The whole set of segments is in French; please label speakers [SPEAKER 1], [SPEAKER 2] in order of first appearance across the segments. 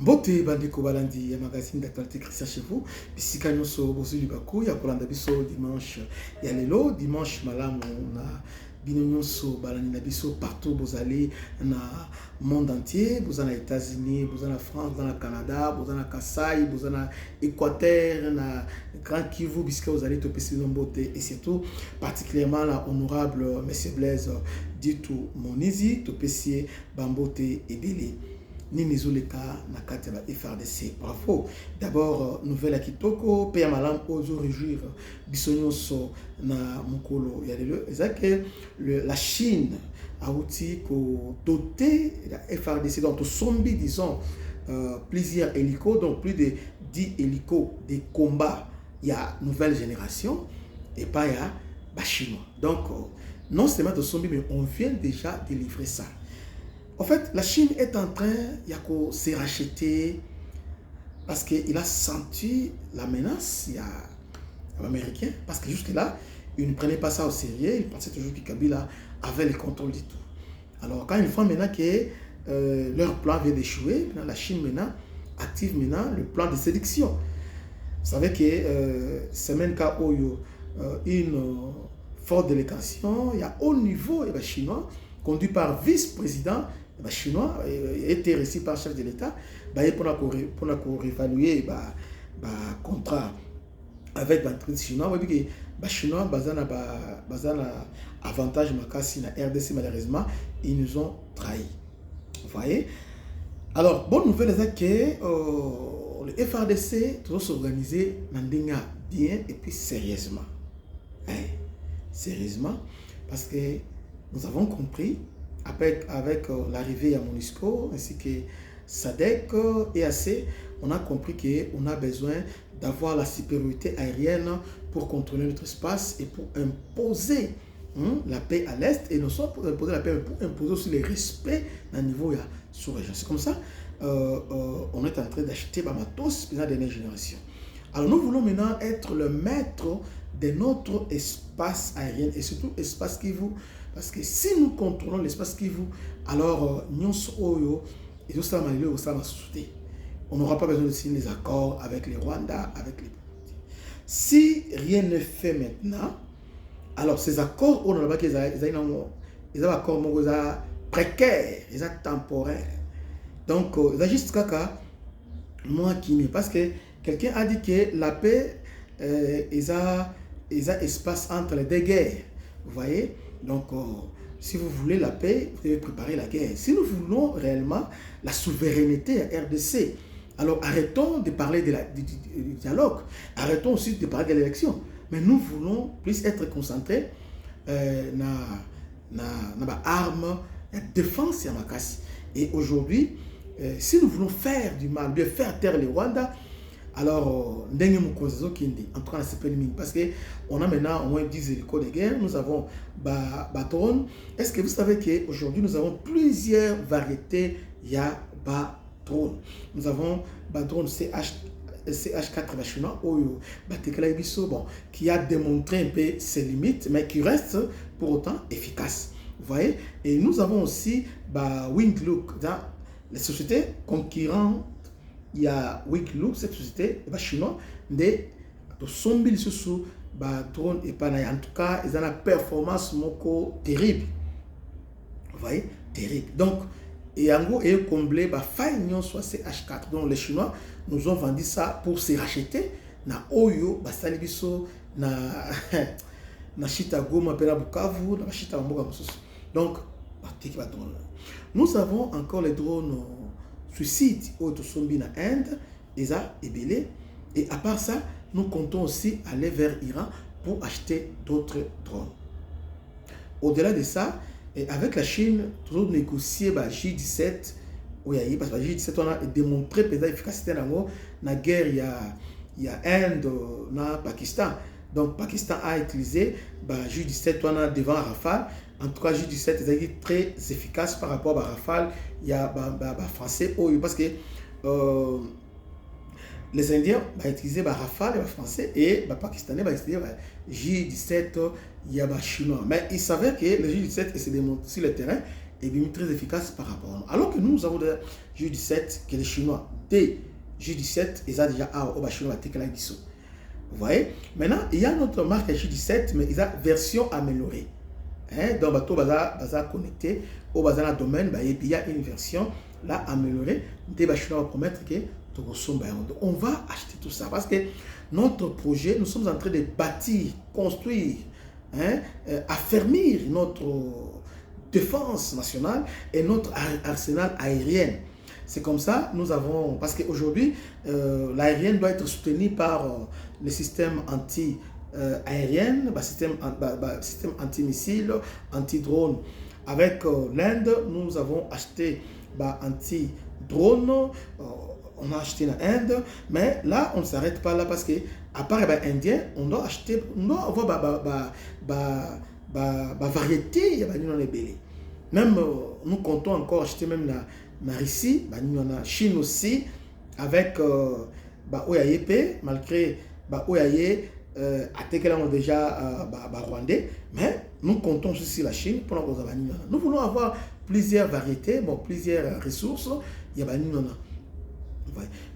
[SPEAKER 1] Mbote bandeko balandi ya magazine d'actualité Christian chez vous. Bisika nyonso bozuli baku ya kolanda biso dimanche ya lelo dimanche malamu na bino nyonso balandi na biso partout bozali na monde entier, bozana États-Unis, bozana France, bozana Canada, bozana Kasai, bozana Équateur, na Grand Kivu, bisika bozali topesi mbote et surtout particulièrement la honorable monsieur Blaise Ditu Monizi topesi bambote ebele. Ninizoleka na kati ya FRDC. Bravo. D'abord, nouvelle à Kitoko, Père Malam ozo réjouir bisonyonso na mukolo ya lelo. Ezake la Chine a outil ko doté la FRDC dans tout sombi disons plusieurs hélicos, donc plus de 10 hélicos de combat. Il y a nouvelle génération et pas il y a chinois. Donc non seulement de sombi mais on vient déjà de livrer ça. En fait, la Chine est en train de se racheter parce qu'il a senti la menace américain. Parce que jusque-là, il ne prenait pas ça au sérieux. Il pensait toujours que Kabila avait le contrôle du tout. Alors, quand ils voient maintenant que leur plan vient d'échouer, la Chine maintenant active maintenant le plan de séduction. Vous savez que c'est même cas où il y a une forte délégation, il y a haut niveau chinois, conduit par vice-président chinois, été reçu par chef de l'État, pour réévaluer le contrat avec l'entreprise chinoise. Les Chinois ont avantage makasi na RDC, malheureusement, ils nous ont trahis. Vous voyez? Alors, bonne nouvelle, c'est que le FRDC doit s'organiser bien et puis sérieusement. Sérieusement, parce que nous avons compris, avec l'arrivée à MONUSCO ainsi que SADC et AC, on a compris qu'on a besoin d'avoir la supériorité aérienne pour contrôler notre espace et pour imposer la paix à l'Est, et non seulement pour imposer la paix, mais pour imposer aussi le respect à un niveau sous-région. C'est comme ça on est en train d'acheter Bamatos dans la dernière génération. Alors nous voulons maintenant être le maître de notre espace aérien et surtout espace Kivu. Parce que si nous contrôlons l'espace Kivu, alors on n'aura pas besoin de signer les accords avec les Rwandais, avec les Burundi. Si rien n'est fait maintenant, alors ces accords, on a des accords précaires, ils sont temporaires. Donc, il juste caca, moi qui m'y, parce que quelqu'un a dit que la paix, ils ont espace entre les deux guerres. Vous voyez? Donc, si vous voulez la paix, vous devez préparer la guerre. Si nous voulons réellement la souveraineté à RDC, alors arrêtons de parler du dialogue, arrêtons aussi de parler de l'élection. Mais nous voulons plus être concentrés dans l'arme, la défense et la casse. Et aujourd'hui, si nous voulons faire du mal, bien faire taire les Rwandais, alors, en tout cas, c'est pas limite parce qu'on a maintenant au moins 10 hélicos de guerre, nous avons drones. Est-ce que vous savez qu'aujourd'hui, nous avons plusieurs variétés de drones? Nous avons drone CH4 chinois, qui a démontré un peu ses limites, mais qui reste pour autant efficace. Vous voyez? Et nous avons aussi Winglook dans les sociétés concurrentes. Il y a Winglook, cette société chinoise, de 100 000 sous drone et pas en tout cas, ils ont la performance terrible. Vous voyez, terrible. Donc, et en gros, ils ont comblé faille soit CH4. Donc, les Chinois nous ont vendu ça pour se racheter. Na Oyo, Salibiso, na Chitago, Mapela Bukavu, na Chita Mboga. Donc, nous avons encore les drones suicide au Sombi en Inde, Eza et Belé. Et à part ça, nous comptons aussi aller vers l'Iran pour acheter d'autres drones. Au-delà de ça, et avec la Chine, toujours négocier J-17, parce que J-17, on a démontré l'efficacité dans la guerre, il y a Inde, na Pakistan. Donc, Pakistan a utilisé J-17 on a devant Rafale. En tout cas, J-17 est très efficace par rapport à Rafale. Il y a français parce que les Indiens ont utilisé Rafale français et les Pakistanais ont utilisé J-17 il y a chinois. Mais ils savaient que le J-17 se démontre sur le terrain et est très efficace par rapport à nous. Alors que nous avons des J-17 que les Chinois connecté J17, et ça déjà au Bachino Bisso. Vous voyez? Maintenant, il y a notre marque J17, mais il y a version améliorée. Hein? Donc, bateau baza connecté au bazar domaine, et puis il y a une version là améliorée. Des Bachino va promettre que on va acheter tout ça parce que notre projet, nous sommes en train de bâtir, construire, hein, affermir notre défense nationale et notre arsenal aérien. C'est comme ça, nous avons, parce qu'aujourd'hui, l'aérienne doit être soutenue par les systèmes anti-aériens, système anti-missiles, anti-drones. Avec l'Inde, nous avons acheté anti-drone, on a acheté en Inde, mais là, on ne s'arrête pas là parce que, à part les Indiens, on doit acheter, on doit avoir variété, il y a des bélés. Même, nous comptons encore acheter même la Russie, la Chine aussi, avec Oyayepe, malgré Oyaye, on déjà Rwandais, mais nous comptons aussi la Chine pour nous voulons avoir plusieurs variétés, plusieurs ressources, il y a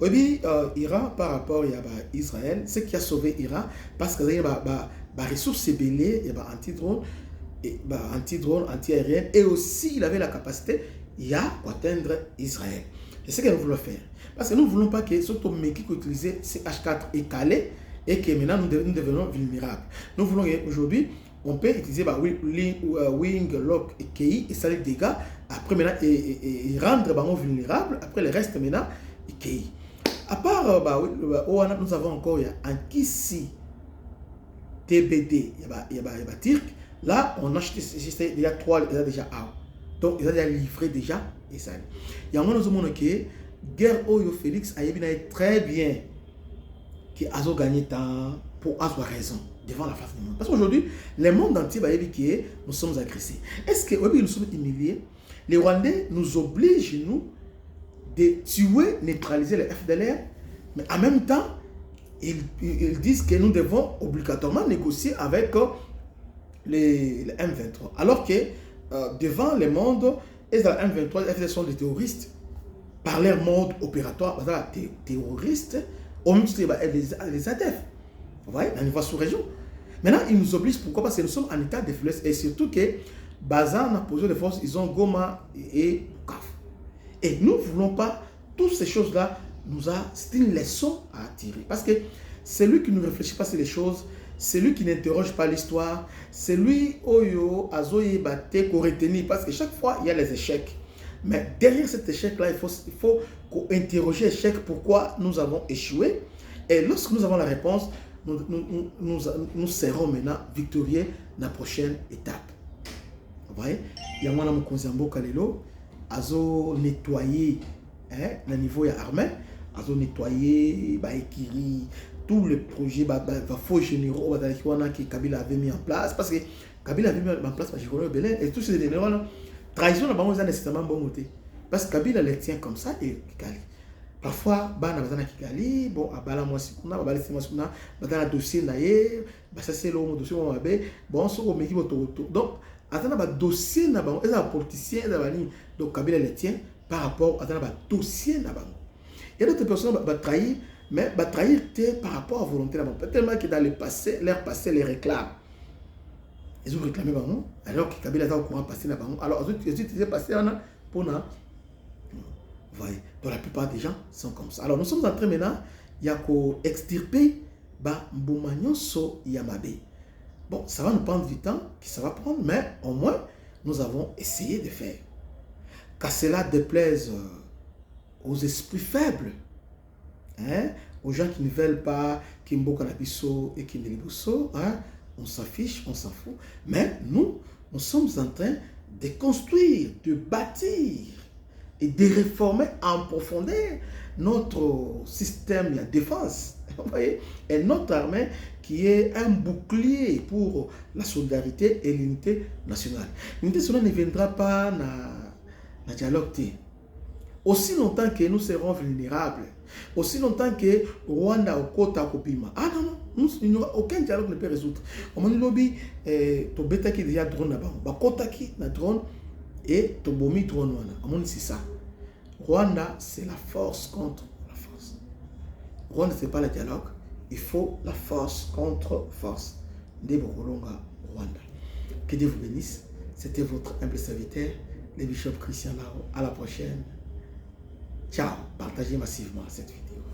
[SPEAKER 1] oui, Iran par rapport à Israël, ce qui a sauvé Iran, parce que il y a des ressources belées, il y a anti-drone, anti-aérien, et aussi il avait la capacité pour atteindre Israël. C'est ce que nous voulons faire. Parce que nous ne voulons pas que ce qui utilisait CH4 est calé et que maintenant nous devenons vulnérables. Nous voulons qu'aujourd'hui, on peut utiliser Wing, Lock et KI et ça les dégâts, après maintenant, et rendre vulnérables, après le reste maintenant, et KI. À part, nous avons encore un Kissi TBD, il y a Turc. Là, on a acheté déjà 3, il y a déjà un. Donc, ils ont déjà livré déjà. Et ça. Il y a un moment que guerre Oyo Félix a très bien qui a gagné temps pour avoir raison devant la face du monde. Parce qu'aujourd'hui, le monde entier va dire que nous sommes agressés. Est-ce que nous sommes humiliés? Les Rwandais nous obligent, nous, de tuer, neutraliser les FDLR, mais en même temps, ils disent que nous devons obligatoirement négocier avec les M23. Alors que devant le monde, les M23, les FDLR sont des terroristes. Par leur mode opératoire, des terroristes, au même titre les ADF. Vous voyez, dans niveau sous-région. Maintenant, ils nous obligent, pourquoi? Parce que nous sommes en état de faiblesse et surtout que Bazan a posé des forces, ils ont Goma et Kaf. Et nous ne voulons pas, toutes ces choses-là, c'est une leçon à tirer. Parce que celui qui ne réfléchit pas sur les choses, celui qui n'interroge pas l'histoire, celui Oyo, Azoye, Bate, qu'on retenir. Parce que chaque fois, il y a les échecs. Mais derrière cet échec-là, il faut interroger l'échec, pourquoi nous avons échoué. Et lorsque nous avons la réponse, nous serons maintenant victorieux dans la prochaine étape. Vous voyez? Il y a un homme qui a nettoyé le niveau armé, a nettoyé, tous les projets, faux généraux que Kabila avait mis en place. Parce que Kabila avait mis en place et tous ces généraux, trahison n'a pas nécessairement bon côté. Parce que Kabila les tient comme ça et Kigali. Parfois, bana bazana Kigali, bon, abala moi si kuna, abala si moi si kuna, bazana dossier naie, ça c'est le dossier moi abe, bon, so au meki boto. Donc, attends ba dossier na ba, les politiciens na bani, donc Kabila les tient par rapport à ba dossier na ba. Il y a d'autres personnes ba trahir, mais ba trahir par rapport à volonté là. Tellement que dans le passé, leur passé les réclame. Ils ont réclamé Bango, alors que Kabila est au courant passé là Bango. Alors, ils ont utilisé passé pour na. Vous voyez, donc la plupart des gens sont comme ça. Alors, nous sommes en train maintenant, il y a qu'à extirper Mboumanyoso Yamabe. Bon, ça va nous prendre du temps, ça va prendre, mais au moins, nous avons essayé de faire. Qu'à cela déplaise aux esprits faibles, hein, aux gens qui ne veulent pas Kimbo Kanabiso et Kimelibuso, hein, on s'affiche, on s'en fout. Mais nous sommes en train de construire, de bâtir et de réformer en profondeur notre système de défense. Vous voyez? Et notre armée qui est un bouclier pour la solidarité et l'unité nationale. L'unité nationale ne viendra pas dans le dialogue. Aussi longtemps que nous serons vulnérables, aussi longtemps que Rwanda au Kota Kopima. Ah non, non, aucun dialogue ne peut résoudre. Au moment lobby, to beta qui déjà drone là-bas, ba Kota qui na drone et to bomi drone wana. À mon c'est ça. Rwanda, c'est la force contre la Rwanda, ce n'est pas le dialogue. Il faut la force contre force. Ndebokolonga, Rwanda. Que Dieu vous bénisse. C'était votre humble serviteur, le bishop Christian Lao. À la prochaine. Ciao. Partagez massivement cette vidéo.